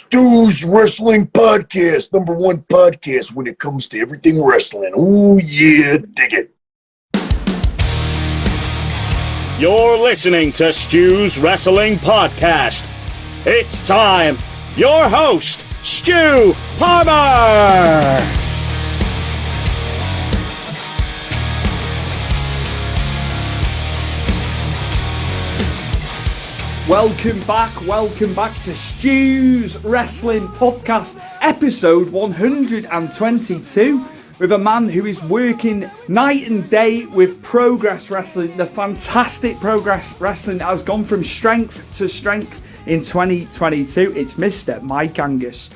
Stu's Wrestling Podcast, #1 podcast when it comes to everything wrestling. Ooh, yeah, dig it. You're listening to Stu's Wrestling Podcast. It's time. Your host, Stu Palmer. Welcome back to Stu's Wrestling Podcast, episode 122, with a man who is working night and day with Progress Wrestling, the fantastic Progress Wrestling that has gone from strength to strength in 2022. It's Mr. Mike Angus.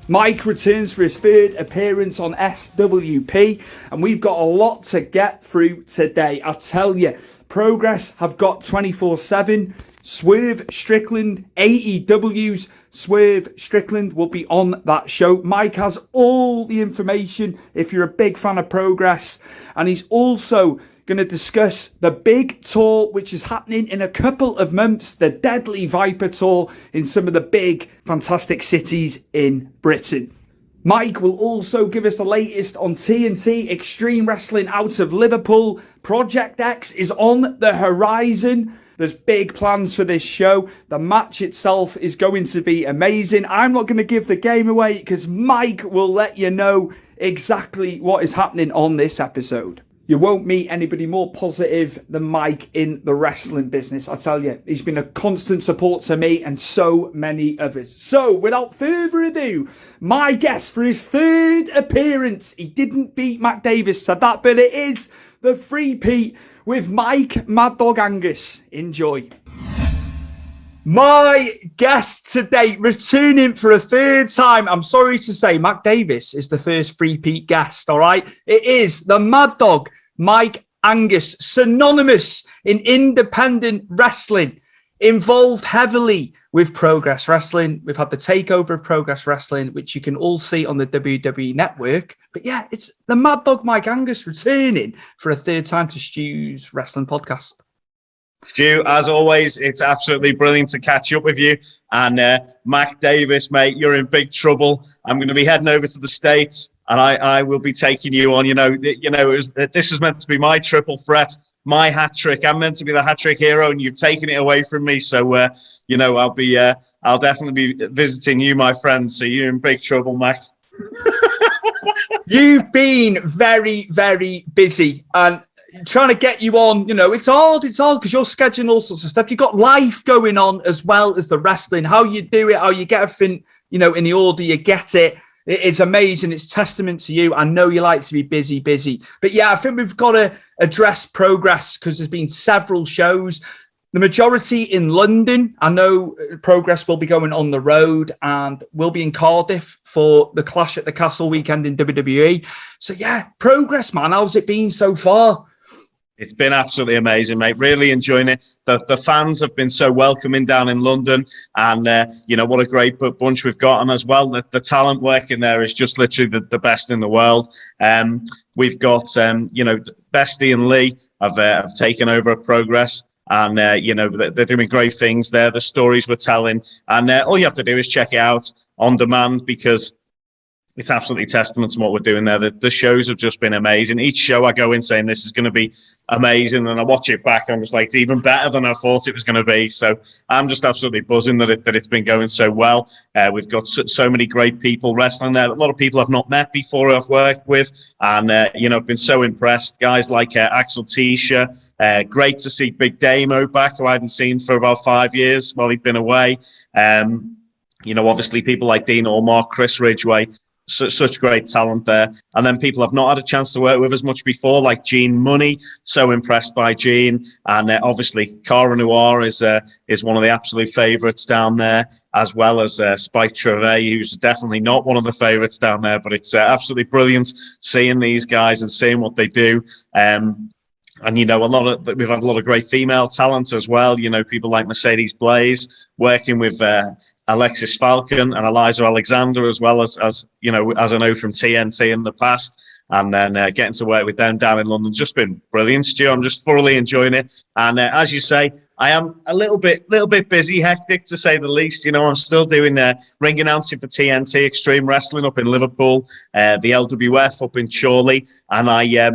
Mike returns for his third appearance on SWP, and we've got a lot to get through today. I tell you, Progress have got 24/7. Swerve Strickland, AEW's Swerve Strickland will be on that show. Mike has all the information if you're a big fan of Progress, and he's also going to discuss the big tour which is happening in a couple of months, the Deadly Viper Tour in some of the big fantastic cities in Britain. Mike will also give us the latest on TNT Extreme Wrestling out of Liverpool. Project X is on the horizon. There's big plans for this show. The match itself is going to be amazing. I'm not going to give the game away because Mike will let you know exactly what is happening on this episode. You won't meet anybody more positive than Mike in the wrestling business. I tell you, he's been a constant support to me and so many others. So, without further ado, my guest for his third appearance. He didn't beat Mac Davis, said that, but it is the three-peat with Mike Mad Dog Angus. Enjoy. My guest today, returning for a third time. I'm sorry to say, Mac Davis is the first three-peat guest, all right? It is the Mad Dog, Mike Angus, synonymous in independent wrestling, involved heavily with Progress Wrestling. We've had the takeover of Progress Wrestling, which you can all see on the WWE Network. But yeah, it's the Mad Dog Mike Angus returning for a third time to Stu's Wrestling Podcast. Stu, as always, it's absolutely brilliant to catch up with you. And Mac Davis, mate, you're in big trouble. I'm going to be heading over to the States, and I will be taking you on. This is meant to be my triple threat. My hat trick. I'm meant to be the hat trick hero, and you've taken it away from me. So, I'll definitely be visiting you, my friend. So you're in big trouble, Mac. You've been very, very busy, and trying to get you on, it's hard because you're scheduling all sorts of stuff. You've got life going on as well as the wrestling. How you do it, how you get everything, in the order you get it. It's amazing. It's testament to you. I know you like to be busy. But yeah, I think we've got to address Progress because there's been several shows. The majority in London. I know Progress will be going on the road and we'll be in Cardiff for the Clash at the Castle weekend in WWE. So yeah, Progress, man. How's it been so far? It's been absolutely amazing, mate. Really enjoying it. The fans have been so welcoming down in London, and what a great bunch we've got. And as well, the talent working there is just literally the best in the world. We've got Bestie and Lee have taken over at Progress, and they're doing great things there. The stories we're telling, and all you have to do is check it out on demand because it's absolutely testament to what we're doing there. The shows have just been amazing. Each show I go in saying this is going to be amazing, and I watch it back and I'm just like, it's even better than I thought it was going to be. So I'm just absolutely buzzing that it's been going so well. We've got so many great people wrestling there. A lot of people I've not met before I've worked with, and I've been so impressed. Guys like Axel Tisha. Great to see Big Damo back, who I hadn't seen for about 5 years while he'd been away. Obviously people like Dean Allmark, Chris Ridgway. Such great talent there. And then people I've not had a chance to work with as much before, like Gene Money. So impressed by Gene. And obviously, Cara Noir is one of the absolute favourites down there, as well as Spike Trevay, who's definitely not one of the favourites down there. But it's absolutely brilliant seeing these guys and seeing what they do. And we've had a lot of great female talent as well. People like Mercedes Blaze, working with Alexis Falcon and Eliza Alexander, as well as I know from TNT in the past. And then getting to work with them down in London, just been brilliant, Stu. I'm just thoroughly enjoying it. And as you say, I am a little bit busy, hectic to say the least. You know, I'm still doing ring announcing for TNT Extreme Wrestling up in Liverpool, the LWF up in Chorley, and I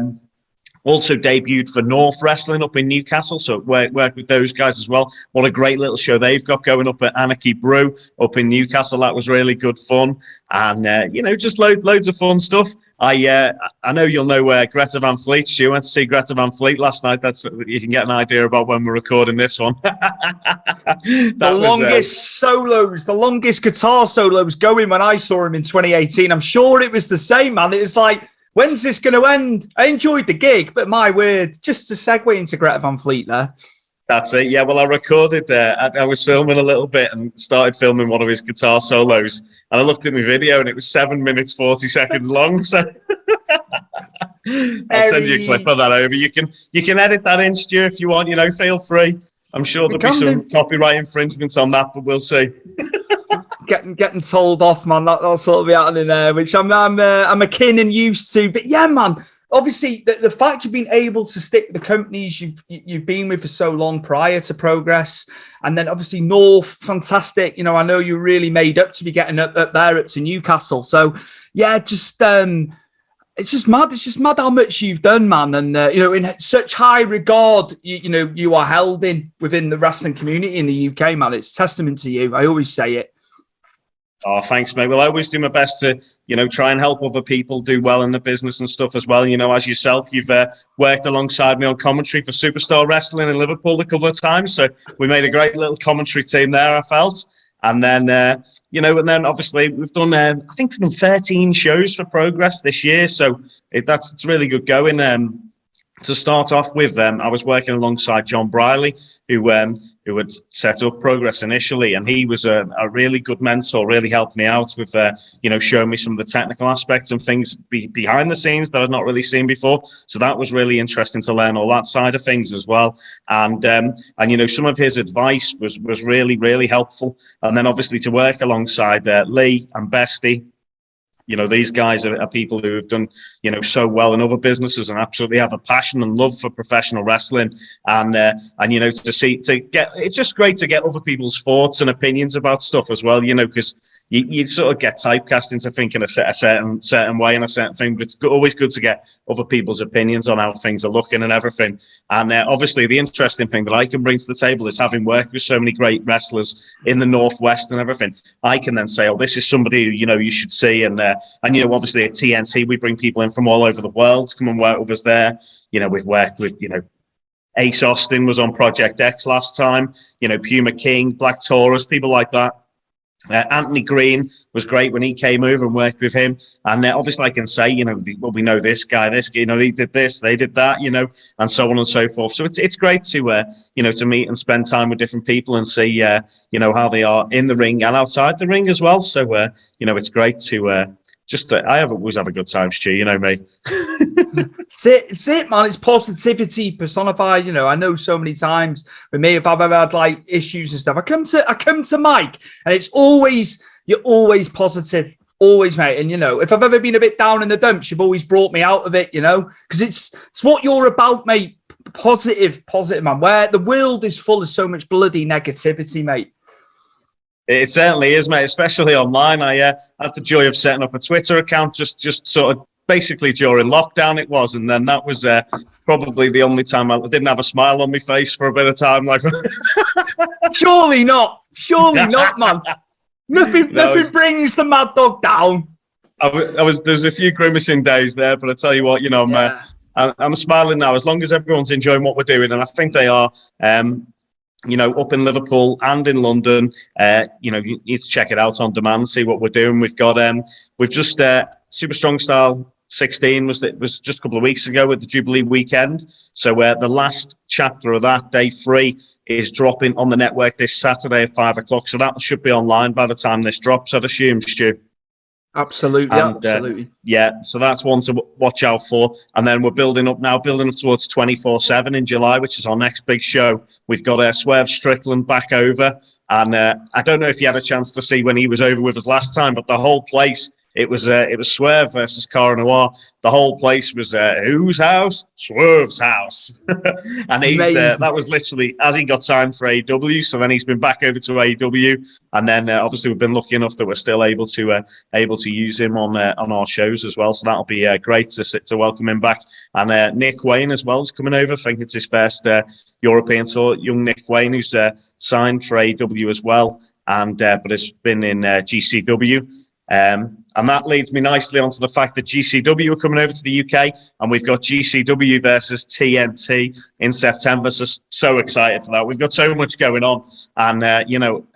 also debuted for North Wrestling up in Newcastle, so work with those guys as well. What a great little show they've got going up at Anarchy Brew up in Newcastle. That was really good fun, and you know, just loads of fun stuff. I know you'll know Greta Van Fleet. Stu went to see Greta Van Fleet last night. That's you can get an idea about when we're recording this one. The longest guitar solos going when I saw him in 2018. I'm sure it was the same, man. It was like, when's this going to end? I enjoyed the gig, but my word, just to segue into Greta Van Fleet there. That's it. Yeah, well, I recorded. I was filming a little bit and started filming one of his guitar solos. And I looked at my video, and it was 7 minutes 40 seconds long. So I'll send you a clip of that over. You can edit that in, Stu, if you want. You know, feel free. I'm sure there'll be some copyright infringements on that, but we'll see. Getting told off, man. That'll sort of be happening there, which I'm akin and used to. But yeah, man. Obviously, the fact you've been able to stick with the companies you've been with for so long prior to Progress, and then obviously North, fantastic. You know, I know you're really made up to be getting up there, up to Newcastle. So yeah, just it's just mad. It's just mad how much you've done, man. And you know, in such high regard, you are held within the wrestling community in the UK, man. It's testament to you. I always say it. Oh, thanks, mate. Well, I always do my best to, you know, try and help other people do well in the business and stuff as well. You know, as yourself, you've worked alongside me on commentary for Superstar Wrestling in Liverpool a couple of times. So we made a great little commentary team there, I felt. And then, you know, and then obviously we've done, I think we've done 13 shows for Progress this year. So it's really good going. To start off with, I was working alongside John Briley, who had set up Progress initially, and he was a really good mentor, really helped me out with, you know, showing me some of the technical aspects and things behind the scenes that I'd not really seen before. So that was really interesting to learn all that side of things as well. And you know, some of his advice was really, really helpful. And then obviously to work alongside Lee and Bestie. You know, these guys are people who have done, you know, so well in other businesses and absolutely have a passion and love for professional wrestling. And you know, it's just great to get other people's thoughts and opinions about stuff as well, you know, because you sort of get typecast into thinking a certain way and a certain thing, but it's always good to get other people's opinions on how things are looking and everything. And obviously the interesting thing that I can bring to the table is, having worked with so many great wrestlers in the Northwest and everything, I can then say, oh, this is somebody who, you know, you should see. And you know, obviously at TNT, we bring people in from all over the world to come and work with us there. You know, we've worked with, you know, Ace Austin was on Project X last time, you know, Puma King, Black Taurus, people like that. Anthony Green was great when he came over and worked with him. And obviously I can say, you know, well, we know this guy, you know, he did this, they did that, you know, and so on and so forth. So it's great to, you know, to meet and spend time with different people and see, you know, how they are in the ring and outside the ring as well. So, you know, it's great to I always have a good time, Stu, you know me. It's it, man. It's positivity personified. You know, I know so many times with me, if I've ever had like issues and stuff, I come to Mike, and you're always positive, always, mate. And you know, if I've ever been a bit down in the dumps, you've always brought me out of it. You know, because it's what you're about, mate. Positive, man. Where the world is full of so much bloody negativity, mate. It certainly is, mate, especially online. I had the joy of setting up a Twitter account just sort of basically during lockdown it was, and then that was probably the only time I didn't have a smile on my face for a bit of time. Like, surely not, man. Nothing brings the mad dog down. There's a few grimacing days there, but I tell you what, you know, I'm smiling now as long as everyone's enjoying what we're doing, and I think they are. You know, up in Liverpool and in London, you know, you need to check it out on demand, see what we're doing. We've got, we've just Super Strong Style 16 was just a couple of weeks ago with the Jubilee weekend. So the last chapter of that, day 3, is dropping on the network this Saturday at 5:00. So that should be online by the time this drops, I'd assume, Stu. Absolutely, absolutely. Yeah, so that's one to watch out for. And then we're building up towards 24/7 in July, which is our next big show. We've got Swerve Strickland back over And I don't know if you had a chance to see when he was over with us last time, but the whole place, it was Swerve versus Cara Noir. The whole place was whose house? Swerve's house. And that was literally as he got signed for AEW. So then he's been back over to AEW, and then obviously we've been lucky enough that we're still able to use him on our shows as well. So that'll be great to welcome him back. And Nick Wayne as well is coming over. I think it's his first European tour. Young Nick Wayne, who's signed for AEW as well, and but has been in GCW. And that leads me nicely onto the fact that GCW are coming over to the UK, and we've got GCW versus TNT in September. So excited for that. We've got so much going on, and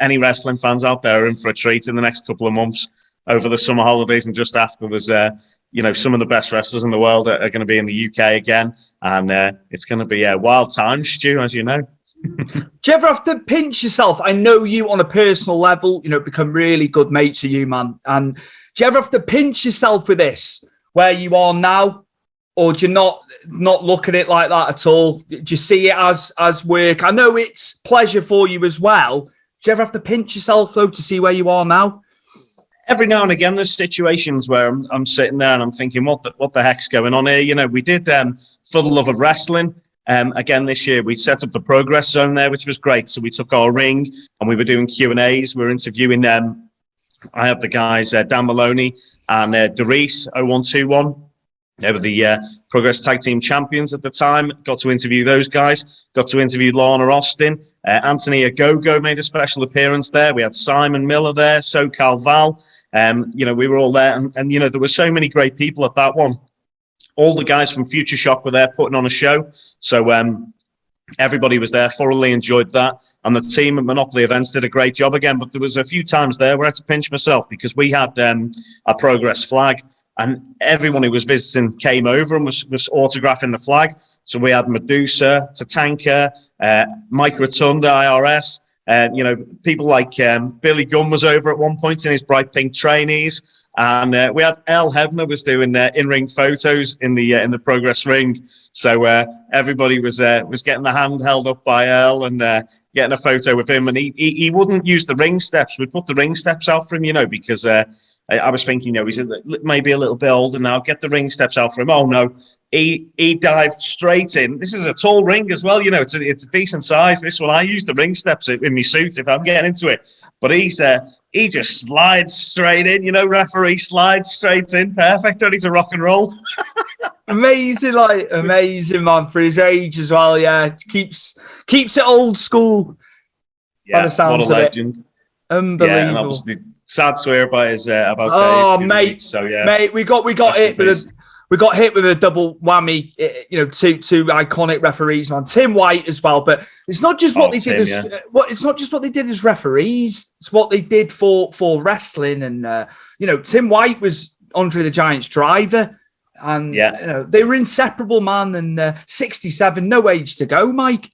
any wrestling fans out there are in for a treat in the next couple of months over the summer holidays and just after. There's some of the best wrestlers in the world are going to be in the UK again, and it's going to be a wild time, Stu, as you know. Do you ever have to pinch yourself? I know you on a personal level, become really good mates with you, man. And do you ever have to pinch yourself with this, where you are now? Or do you not look at it like that at all? Do you see it as work? I know it's pleasure for you as well. Do you ever have to pinch yourself, though, to see where you are now? Every now and again, there's situations where I'm sitting there and I'm thinking, what the heck's going on here? We did For the Love of Wrestling. Again, this year, we set up the Progress Zone there, which was great. So we took our ring and we were doing Q&As. We were interviewing I had the guys, Dan Maloney and Darice 0121. They were the Progress Tag Team Champions at the time. Got to interview those guys. Got to interview Lana Austin. Anthony Agogo made a special appearance there. We had Simon Miller there, SoCal Val. We were all there. And there were so many great people at that one. All the guys from Future Shock were there putting on a show. So everybody was there, thoroughly enjoyed that. And the team at Monopoly Events did a great job again. But there was a few times there where I had to pinch myself because we had a Progress flag. And everyone who was visiting came over and was autographing the flag. So we had Medusa, Tatanka, Mike Rotunda, IRS. People like Billy Gunn was over at one point in his bright pink trainees. And we had El Hebner was doing in-ring photos in the Progress ring. So everybody was getting the hand held up by El and getting a photo with him. And he wouldn't use the ring steps. We'd put the ring steps out for him, because I was thinking, he's maybe a little bit older now. Get the ring steps out for him. Oh, no. He dived straight in. This is a tall ring as well. It's a decent size. This one, I use the ring steps in my suit if I'm getting into it. But he just slides straight in. Referee slides straight in. Perfect. Ready to rock and roll. Amazing, man, for his age as well. Yeah, keeps it old school. Yeah, by the sounds what a of legend. It. Unbelievable. Yeah, and obviously sad to hear about his mate. So yeah, mate, we got hit with a double whammy. Two iconic referees, man. Tim White as well, but it's not just what they did. It's not just what they did as referees. It's what they did for wrestling. And Tim White was Andre the Giant's driver, and they were inseparable, man. And 67, no age to go, Mike.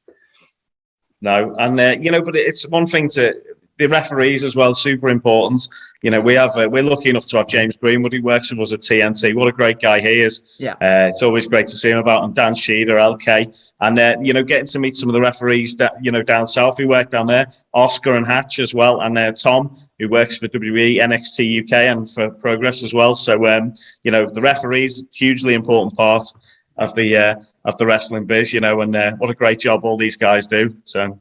No, and but it's one thing to. The referees as well, super important. We're lucky enough to have James Greenwood, who works with us at TNT. What a great guy he is. Yeah. It's always great to see him about. And Dan Sheeder, LK. And, getting to meet some of the referees that, down south who work down there. Oscar and Hatch as well. And Tom, who works for WWE, NXT UK and for Progress as well. So, the referees, hugely important part of the wrestling biz, and what a great job all these guys do. So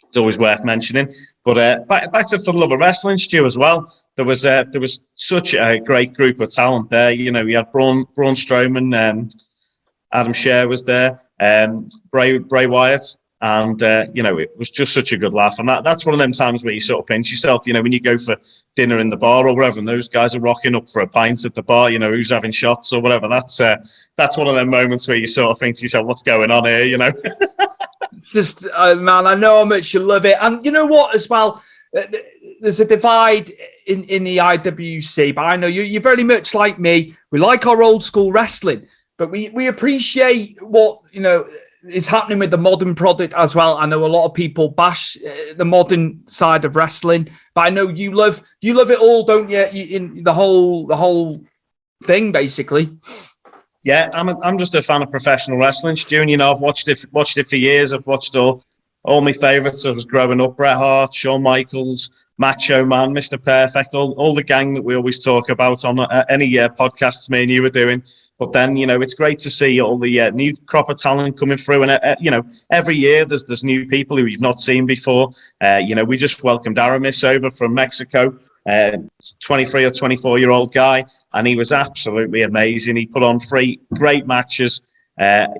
it's always worth mentioning. But back to For the Love of Wrestling, Stu, as well. There was such a great group of talent there. We had Braun Strowman, Adam Scherr was there, Bray Wyatt, and it was just such a good laugh. And that's one of them times where you sort of pinch yourself. When you go for dinner in the bar or whatever, and those guys are rocking up for a pint at the bar. Who's having shots or whatever. That's one of them moments where you sort of think to yourself, "What's going on here?" Just, man, I know how much you love it. And you know what, as well, there's a divide in the IWC, but I know you're very much like me. We like our old school wrestling, but we appreciate what, is happening with the modern product as well. I know a lot of people bash the modern side of wrestling, but I know you love it all, don't you? In the whole thing, basically. Yeah, I'm just a fan of professional wrestling, Stu. And, I've watched it for years. I've watched all all my favourites was growing up: Bret Hart, Shawn Michaels, Macho Man, Mr. Perfect, all the gang that we always talk about on any podcasts me and you were doing. But then, it's great to see all the new crop of talent coming through. And, every year there's new people who you've not seen before. We just welcomed Aramis over from Mexico, 23 or 24-year-old guy, and he was absolutely amazing. He put on 3 great matches. And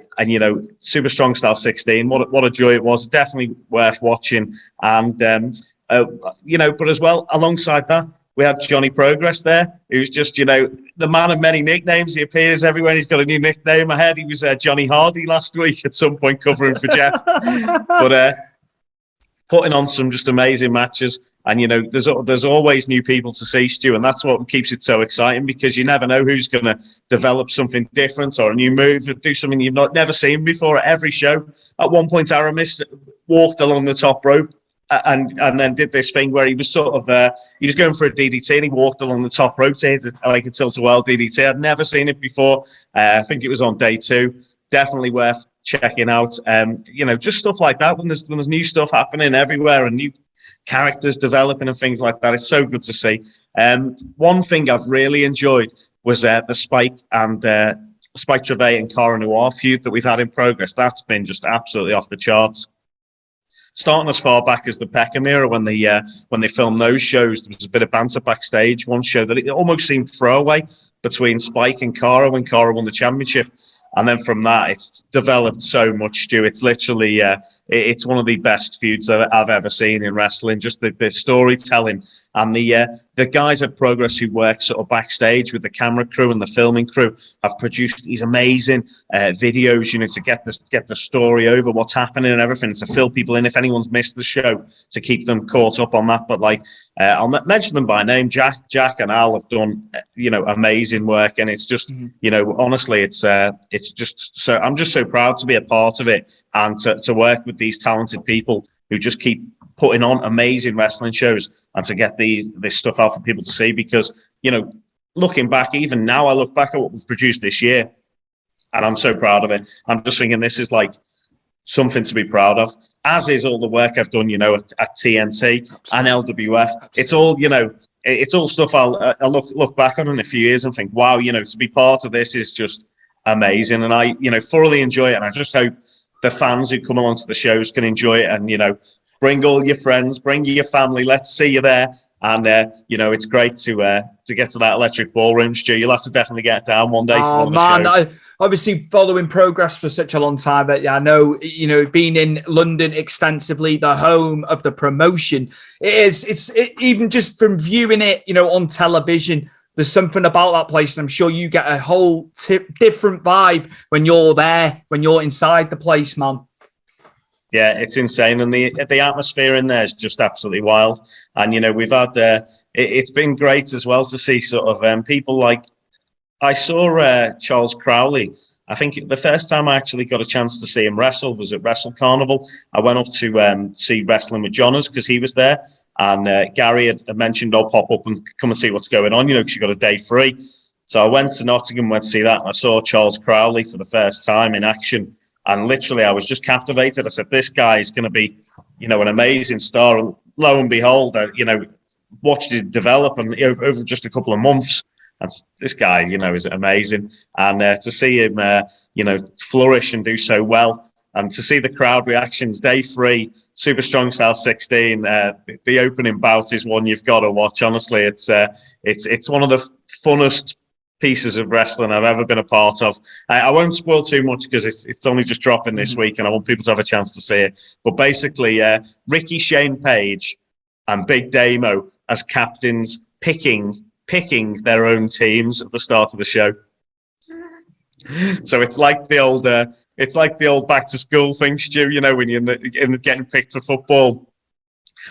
super strong style 16. What a joy it was. Definitely worth watching. And but as well, alongside that, we had Johnny Progress there, who's just the man of many nicknames. He appears everywhere. He's got a new nickname. I heard he was Johnny Hardy last week at some point covering for Jeff. But putting on some just amazing matches. And there's always new people to see, Stu, and that's what keeps it so exciting, because you never know who's going to develop something different or a new move or do something you've never seen before at every show. At one point, Aramis walked along the top rope and then did this thing where he was sort of he was going for a DDT and he walked along the top rope to hit like a tilt-a-whirl DDT. I'd never seen it before. I think it was on day 2. Definitely worth checking out. Just stuff like that when there's new stuff happening everywhere and new characters developing and things like that. It's so good to see. One thing I've really enjoyed was the Spike and Spike Trivet and Cara Noir feud that we've had in progress. That's been just absolutely off the charts. Starting as far back as the Peckham era, when they filmed those shows, there was a bit of banter backstage. One show that it almost seemed throwaway between Spike and Cara when Cara won the championship. And then from that, it's developed so much, Stu. It's literally, it's one of the best feuds I've ever seen in wrestling. Just the storytelling and the guys at Progress who work sort of backstage with the camera crew and the filming crew have produced these amazing videos, to get the story over, what's happening and everything, to fill people in if anyone's missed the show, to keep them caught up on that. But I'll mention them by name. Jack and Al have done, amazing work, and it's just, honestly, it's just so I'm just so proud to be a part of it and to work with these talented people who just keep putting on amazing wrestling shows and to get this stuff out for people to see. Because looking back, even now, I look back at what we've produced this year, and I'm so proud of it. I'm just thinking this is like something to be proud of, as is all the work I've done, at TNT and LWF. It's all, it's all stuff I'll look back on in a few years and think, wow, to be part of this is just amazing. And I, thoroughly enjoy it. And I just hope the fans who come along to the shows can enjoy it. And, bring all your friends, bring your family. Let's see you there. And, it's great to get to that electric ballroom, Stu. You'll have to definitely get down one day for one of the shows. Obviously following Progress for such a long time, but I know, being in London extensively, the home of the promotion, it's even just from viewing it, on television, there's something about that place, and I'm sure you get a whole different vibe when you're there, when you're inside the place, man. Yeah, it's insane, and the atmosphere in there is just absolutely wild. And we've had it's been great as well to see sort of people like, I saw Charles Crowley. I think the first time I actually got a chance to see him wrestle was at Wrestle Carnival. I went up to see Wrestling with Johners because he was there. And Gary had mentioned, I'll pop up and come and see what's going on, because you got a day free. So I went to Nottingham, went to see that, and I saw Charles Crowley for the first time in action. And literally, I was just captivated. I said, this guy is going to be, an amazing star. And lo and behold, watched him develop and over just a couple of months. And this guy, is amazing. And to see him, flourish and do so well. And to see the crowd reactions, day 3, Super Strong Style 16, the opening bout is one you've got to watch. Honestly, it's one of the funnest pieces of wrestling I've ever been a part of. I won't spoil too much because it's only just dropping this week, and I want people to have a chance to see it. But basically, Ricky Shane Page and Big Damo as captains picking their own teams at the start of the show. So it's like the old back to school thing, Stu. When you're in the getting picked for football.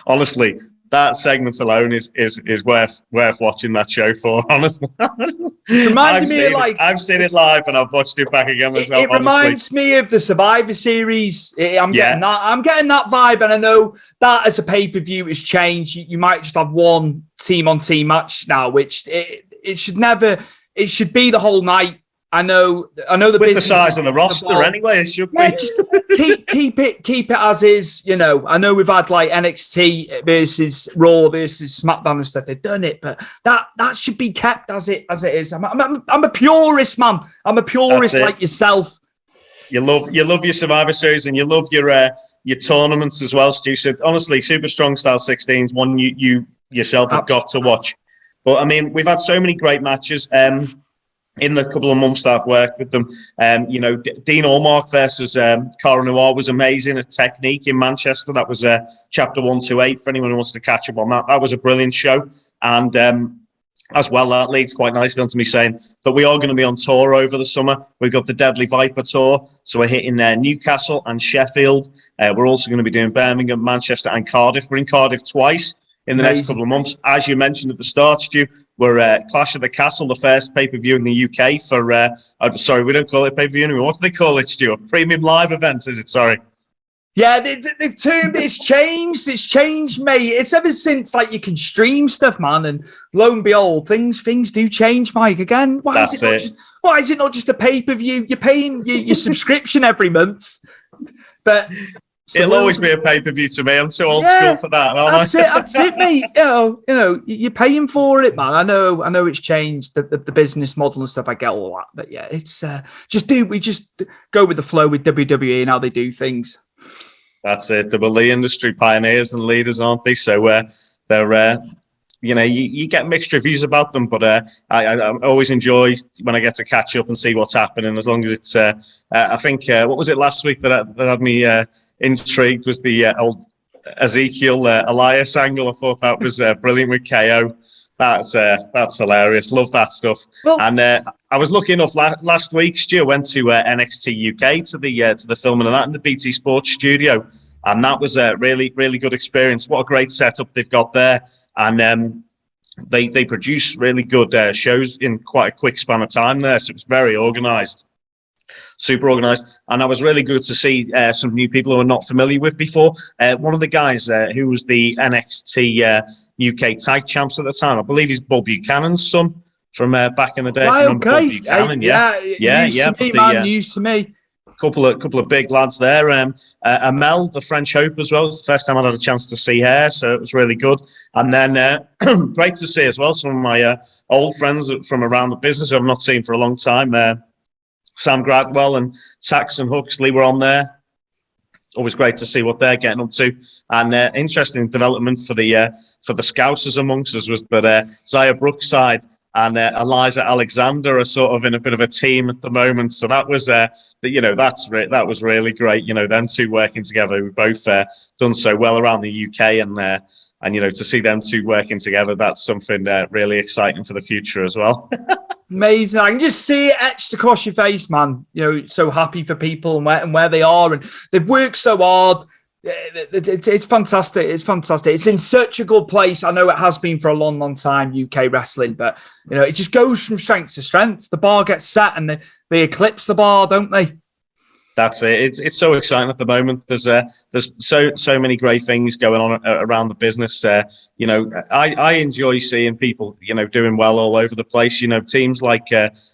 Honestly, that segment alone is worth watching that show for. Honestly, it reminded me of I've seen it live and I've watched it back again myself. It reminds me of the Survivor Series. I'm getting that vibe, and I know that as a pay-per-view has changed. You might just have one team-on-team match now, which it should never. It should be the whole night. I know the with the business size of the roster anyway. It should be. Just keep it as is. You know, I know we've had like NXT versus Raw versus SmackDown and stuff. They've done it, but that should be kept as it is. I'm a purist, man. I'm a purist like yourself. You love your Survivor Series and you love your tournaments as well, Stu. So honestly, Super Strong Style 16 is one you yourself have got to watch. But I mean, we've had so many great matches. In the couple of months that I've worked with them, Dean Allmark versus Cara Noir was amazing. A Technique in Manchester. That was chapter 128 for anyone who wants to catch up on that. That was a brilliant show. And as well, that leads quite nicely onto me saying that we are going to be on tour over the summer. We've got the Deadly Viper tour. So we're hitting Newcastle and Sheffield. We're also going to be doing Birmingham, Manchester and Cardiff. We're in Cardiff twice in the next couple of months. As you mentioned at the start, Stu, we're Clash of the Castle, the first pay-per-view in the UK for, sorry, we don't call it pay-per-view anymore. What do they call it, Stu? A premium live event, is it? Sorry. Yeah, the term, it's changed, mate. It's ever since, like, you can stream stuff, man, and lo and behold, things do change, Mike. Again, why is it not just a pay-per-view? You're paying your subscription every month, but... It'll always be a pay-per-view to me. I'm too old school for that. That's it, mate. You know, you're paying for it, man. I know it's changed the business model and stuff. I get all that, but yeah, it's we just go with the flow with WWE and how they do things. That's it. They're the industry pioneers and leaders, aren't they? So they're you get mixed reviews about them, but I always enjoy when I get to catch up and see what's happening. As long as it's, I think, what was it last week that had me intrigued was the old Ezekiel Elias angle. I thought that was brilliant with KO. That's hilarious. Love that stuff. Well, and I was lucky enough last week, Stu, went to NXT UK to the filming of that in the BT Sports studio. And that was a really, really good experience. What a great setup they've got there. And they produce really good shows in quite a quick span of time there. So it's very organised, super organised. And that was really good to see some new people who are not familiar with before. One of the guys who was the NXT UK tag champs at the time, I believe he's Bob Buchanan's son from back in the day. Right, okay. Bob Buchanan, News to me. Couple of big lads there. Amel, the French Hope as well. It's the first time I had a chance to see her, so it was really good. And then great to see as well some of my old friends from around the business who I've not seen for a long time. Sam Gradwell and Saxon Huxley were on there. Always great to see what they're getting up to. And interesting development for the Scousers amongst us was that Zaya Brookside and Eliza Alexander are sort of in a bit of a team at the moment. So that was, that was really great. You know, them two working together. We've both done so well around the UK, and to see them two working together, that's something really exciting for the future as well. Amazing. I can just see it etched across your face, man. You know, so happy for people and where they are, and they've worked so hard. It's fantastic. It's fantastic. It's in such a good place. I know it has been for a long, long time, UK wrestling, but it just goes from strength to strength. The bar gets set and they eclipse the bar, don't they? That's it. It's so exciting at the moment. There's so many great things going on around the business. I enjoy seeing people doing well all over the place. Teams like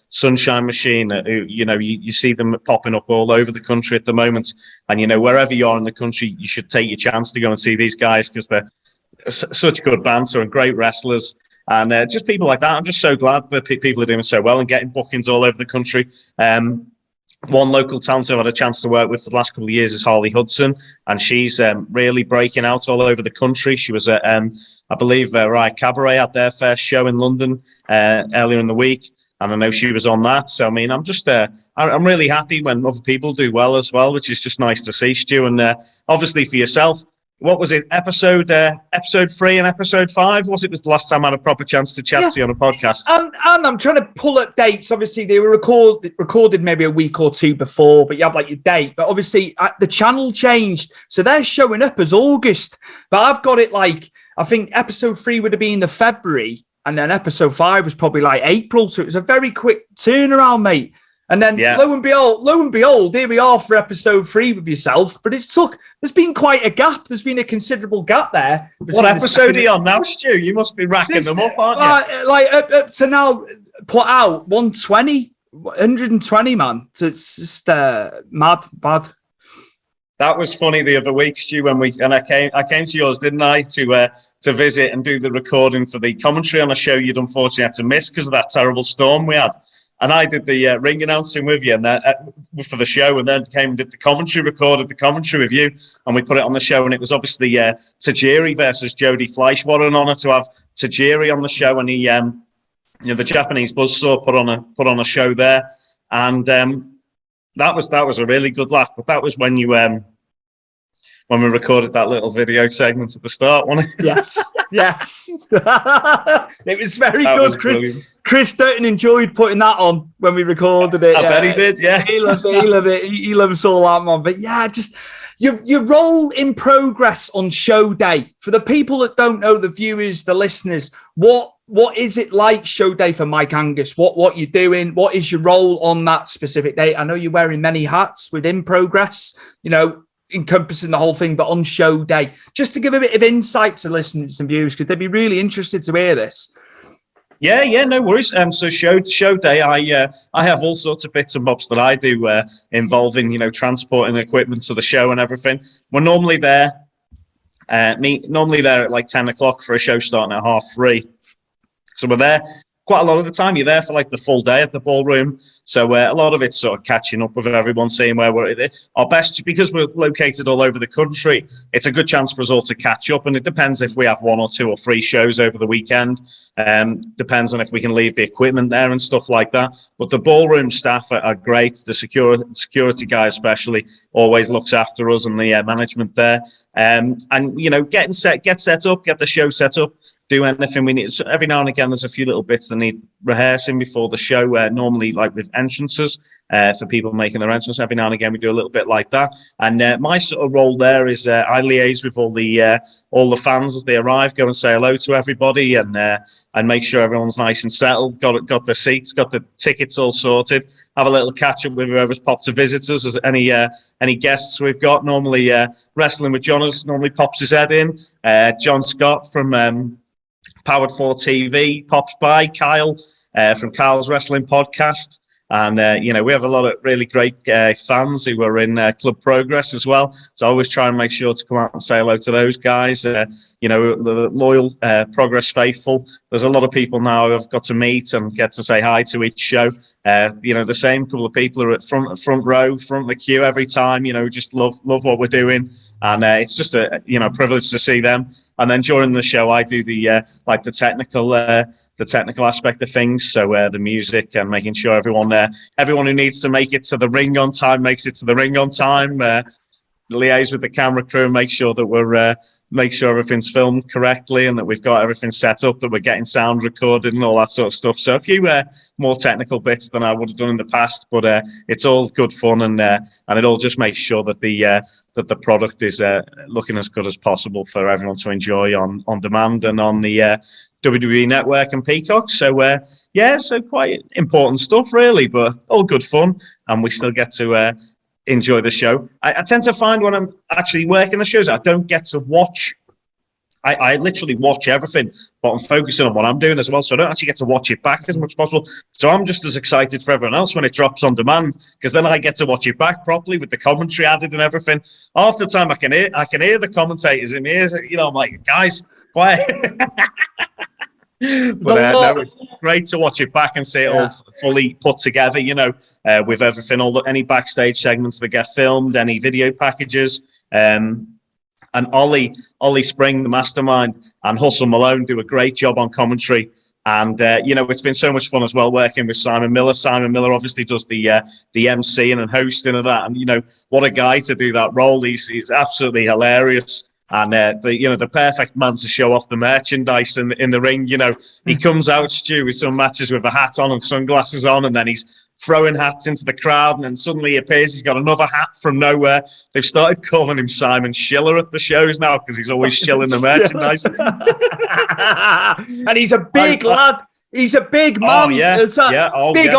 Sunshine Machine, who you see them popping up all over the country at the moment. And wherever you are in the country, you should take your chance to go and see these guys because they're such good banter and great wrestlers. And just people like that. I'm just so glad that people are doing so well and getting bookings all over the country. One local talent I've had a chance to work with for the last couple of years is Harley Hudson, and she's really breaking out all over the country. She was at, I believe, Riot Cabaret at their first show in London earlier in the week, and I know she was on that. So, I mean, I'm just, I'm really happy when other people do well as well, which is just nice to see, Stu. And obviously for yourself, what was it, episode 3 and episode 5? Was the last time I had a proper chance to chat to you on a podcast? And I'm trying to pull up dates. Obviously, they were recorded maybe a week or two before, but you have like your date. But obviously, the channel changed, so they're showing up as August. But I've got it like, I think episode 3 would have been the February, and then episode 5 was probably like April. So it was a very quick turnaround, mate. And then lo and behold, here we are for episode 3 with yourself. But there's been quite a gap. There's been a considerable gap there. What episode are you on now, Stu? You must be racking them up, aren't you? Up to now, put out 120. 120, man. So it's just mad. That was funny the other week, Stu, when I came to yours, didn't I, to visit and do the recording for the commentary on a show you'd unfortunately had to miss because of that terrible storm we had. And I did the ring announcing with you and for the show, and then came and did the commentary, recorded the commentary with you, and we put it on the show. And it was obviously Tajiri versus Jody Fleisch. What an honour to have Tajiri on the show, and he, the Japanese buzzsaw put on a show there, and that was a really good laugh. But that was when you when we recorded that little video segment at the start, wasn't it? Yes. It was very good. Chris Durton enjoyed putting that on when we recorded it. I bet he did, yeah. He loved it. He loves all that, man. But yeah, just your role in progress on show day. For the people that don't know, the viewers, the listeners, what is it like show day for Mike Angus? What you're doing? What is your role on that specific day? I know you're wearing many hats within progress, encompassing the whole thing, but on show day, just to give a bit of insight to listeners and viewers, because they'd be really interested to hear this. Yeah, no worries. So show day, I have all sorts of bits and bobs that I do involving, transporting equipment to the show and everything. We're normally there, normally there at like 10 o'clock for a show starting at 3:30. So we're there quite a lot of the time. You're there for like the full day at the ballroom. So a lot of it's sort of catching up with everyone, seeing where we're at our best. Because we're located all over the country, it's a good chance for us all to catch up. And it depends if we have 1 or 2 or 3 shows over the weekend. Depends on if we can leave the equipment there and stuff like that. But the ballroom staff are great. The security guy especially always looks after us, and the management there. And get set up, get the show set up. Do anything we need. So every now and again, there's a few little bits that need rehearsing before the show. Normally, like with entrances, for people making their entrance. Every now and again, we do a little bit like that. And my sort of role there is I liaise with all the fans as they arrive, go and say hello to everybody, and make sure everyone's nice and settled. Got the seats, got the tickets all sorted. Have a little catch up with whoever's popped to visit us. As any guests we've got. Normally, Wrestling with Jonas normally pops his head in. John Scott from Powered 4 TV pops by, Kyle from Kyle's Wrestling Podcast, and we have a lot of really great fans who are in Club Progress as well, so I always try and make sure to come out and say hello to those guys. The loyal Progress faithful. There's a lot of people now I've got to meet and get to say hi to each show. The same couple of people are at front row, front of the queue every time, just love what we're doing. And it's just a privilege to see them. And then during the show, I do the technical aspect of things. So the music and making sure everyone who needs to make it to the ring on time makes it to the ring on time. Liaise with the camera crew and make sure that make sure everything's filmed correctly and that we've got everything set up, that we're getting sound recorded and all that sort of stuff. So a few more technical bits than I would have done in the past, but it's all good fun, and it all just makes sure that the product is looking as good as possible for everyone to enjoy on demand and on the WWE Network and Peacock. So so quite important stuff really, but all good fun, and we still get to enjoy the show. I tend to find when I'm actually working the shows, I don't get to watch. I literally watch everything, but I'm focusing on what I'm doing as well, so I don't actually get to watch it back as much as possible. So I'm just as excited for everyone else when it drops on demand, because then I get to watch it back properly with the commentary added and everything. Half the time I can hear the commentators in here. I'm like, guys, quiet. But no, it's great to watch it back and see it all fully put together, with everything, any backstage segments that get filmed, any video packages. And Ollie Spring, the mastermind, and Hustle Malone do a great job on commentary. And, it's been so much fun as well working with Simon Miller. Simon Miller obviously does the MCing and hosting of that. And, what a guy to do that role. He's absolutely hilarious. And the perfect man to show off the merchandise in the ring. He comes out, Stu, with some matches with a hat on and sunglasses on, and then he's throwing hats into the crowd, and then suddenly he appears he's got another hat from nowhere. They've started calling him Simon Schiller at the shows now because he's always shilling the merchandise. And he's a big lad. He's a big man. Big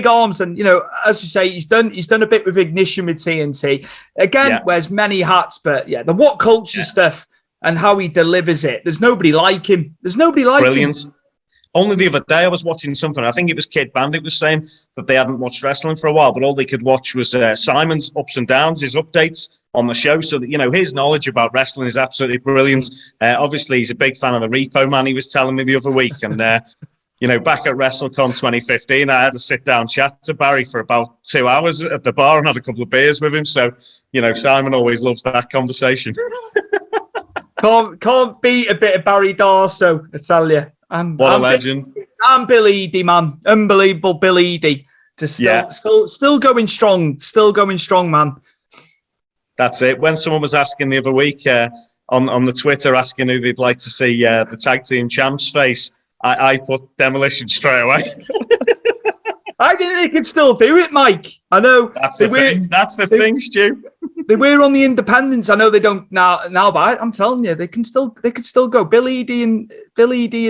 arms. And, as you say, he's done a bit with Ignition with TNT. Again, wears many hats, but the what culture stuff and how he delivers it. There's nobody like him. There's nobody like him. Only the other day I was watching something. I think it was Kid Bandit was saying that they hadn't watched wrestling for a while, but all they could watch was Simon's ups and downs, his updates on the show. So that, you know, his knowledge about wrestling is absolutely brilliant. Obviously, he's a big fan of the Repo Man. He was telling me the other week, and you know, back at WrestleCon 2015, I had a sit-down chat to Barry for about 2 hours at the bar and had a couple of beers with him. So, you know, Simon always loves that conversation. Can't beat a bit of Barry Darso, I tell you. What a legend. I'm Bill Eadie, man. Unbelievable Bill Eadie. Just still going strong. Still going strong, man. That's it. When someone was asking the other week on the Twitter, asking who they'd like to see the tag team champs face, I put Demolition straight away. I think they can still do it, Mike. I know. That's the thing, Stu. They were on the independents. I know they don't now, but I'm telling you, they can still go. Bill Eadie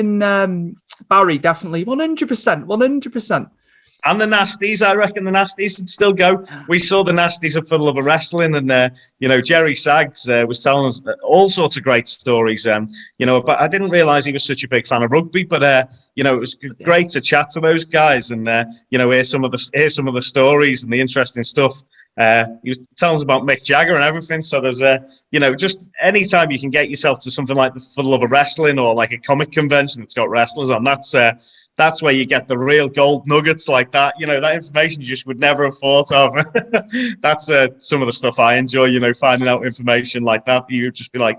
and Barry, definitely 100%. And the Nasties, I reckon the Nasties would still go. We saw the Nasties at Full of Wrestling, and you know, Jerry Saggs was telling us all sorts of great stories. You know, but I didn't realise he was such a big fan of rugby. But you know, it was great to chat to those guys and you know, hear some of the stories and the interesting stuff. He was telling us about Mick Jagger and everything. So there's you know, just any time you can get yourself to something like the Full of Wrestling or like a comic convention that's got wrestlers on, that's where you get the real gold nuggets like that. You know, that information you just would never have thought of. That's some of the stuff I enjoy, you know, finding out information like that. You would just be like,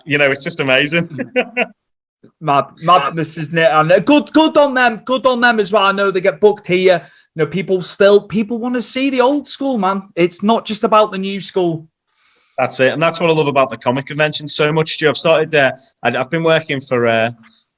you know, it's just amazing. Madness, isn't it? And good on them as well. I know they get booked here. You know, people want to see the old school, man. It's not just about the new school. That's it. And that's what I love about the comic convention so much, Stu. I've started I've been working for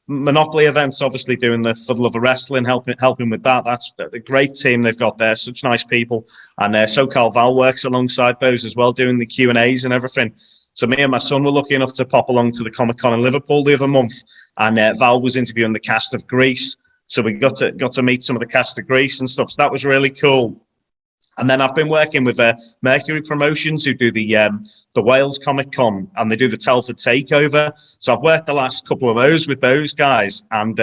Monopoly events, obviously doing the For the Love of Wrestling, helping with that. That's the great team they've got there, such nice people. And SoCal Val works alongside those as well, doing the Q&As and everything. So me and my son were lucky enough to pop along to the Comic-Con in Liverpool the other month, and Val was interviewing the cast of Grease. So we got to meet some of the cast of Grease and stuff. So that was really cool. And then I've been working with Mercury Promotions, who do the Wales Comic Con, and they do the Telford Takeover. So I've worked the last couple of those with those guys, and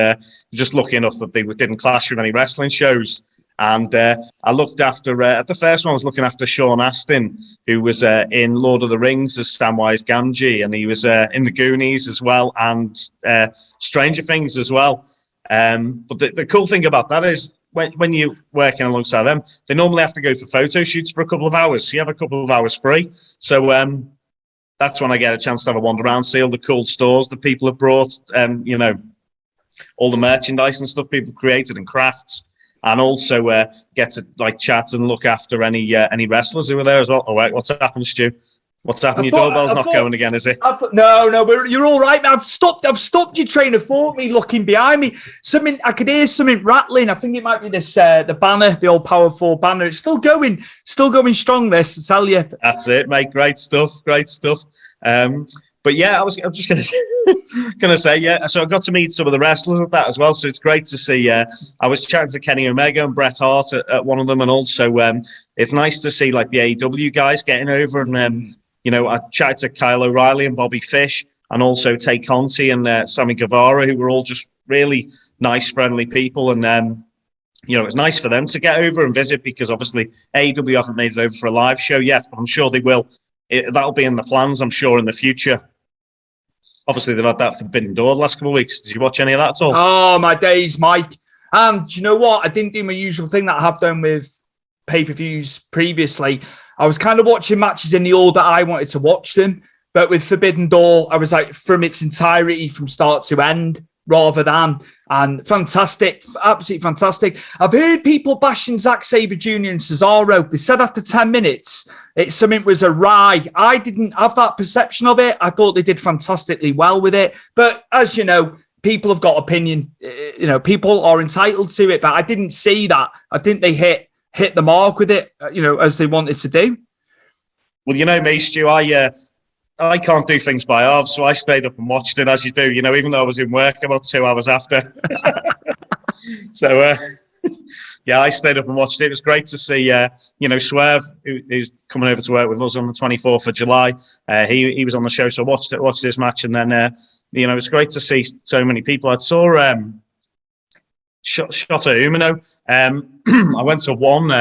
just lucky enough that they didn't clash with any wrestling shows. And I looked after, at the first one, I was looking after Sean Astin, who was in Lord of the Rings as Samwise Gamgee, and he was in the Goonies as well, and Stranger Things as well. But the cool thing about that is, when you're working alongside them, they normally have to go for photo shoots for a couple of hours. So you have a couple of hours free. So that's when I get a chance to have a wander around, see all the cool stores that people have brought, you know, all the merchandise and stuff people created and crafts, and also get to like chat and look after any wrestlers who are there as well. Oh wait, what's happened, Stu? What's happened? Your doorbell's not going again, is it? No, you're all right. I've stopped your train of thought. Me looking behind me, I could hear something rattling. I think it might be this the banner, the old Power 4 banner. It's still going strong. This, I tell you. That's it, mate. Great stuff. But yeah, I was just going to say, yeah. So I got to meet some of the wrestlers with that as well. So it's great to see. I was chatting to Kenny Omega and Bret Hart at one of them, and also it's nice to see like the AEW guys getting over. And you know, I chatted to Kyle O'Reilly and Bobby Fish, and also Tay Conti and Sammy Guevara, who were all just really nice, friendly people. And you know, it's nice for them to get over and visit, because obviously AEW haven't made it over for a live show yet, but I'm sure they will. That'll be in the plans, I'm sure, in the future. Obviously, they've had that Forbidden Door the last couple of weeks. Did you watch any of that at all? Oh, my days, Mike. And do you know what? I didn't do my usual thing that I have done with pay-per-views previously. I was kind of watching matches in the order I wanted to watch them. But with Forbidden Door, I was like from its entirety, from start to end, rather than. And fantastic, absolutely fantastic. I've heard people bashing Zack Sabre Jr. and Cesaro. They said after 10 minutes, something was awry. I didn't have that perception of it. I thought they did fantastically well with it. But as you know, people have got opinion. You know, people are entitled to it. But I didn't see that. I think they hit the mark with it, you know, as they wanted to do. Well, you know me, Stu, I can't do things by halves, so I stayed up and watched it, as you do, you know, even though I was in work about 2 hours after. So, yeah, I stayed up and watched it. It was great to see, you know, Swerve, who's coming over to work with us on the 24th of July. He was on the show, so I watched this match. And then, you know, it was great to see so many people. I saw Shota Umino. I went to one.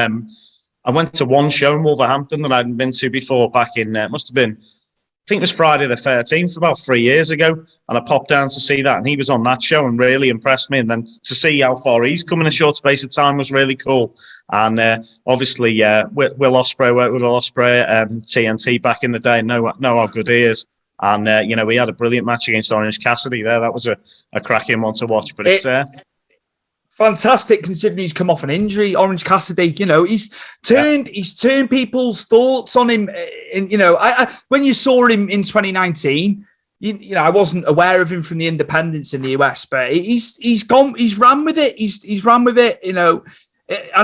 I went to one show in Wolverhampton that I hadn't been to before back in. Must have been. I think it was Friday the 13th, about 3 years ago, and I popped down to see that, and he was on that show and really impressed me. And then to see how far he's come in a short space of time was really cool. And obviously, Will Ospreay worked with Will Ospreay at TNT back in the day. Know how good he is. And we had a brilliant match against Orange Cassidy there. That was a cracking one to watch. But it's fantastic considering he's come off an injury. Orange Cassidy, he's turned people's thoughts on him. I when you saw him in 2019, I wasn't aware of him from the independents in the US, but he's ran with it. He's ran with it, and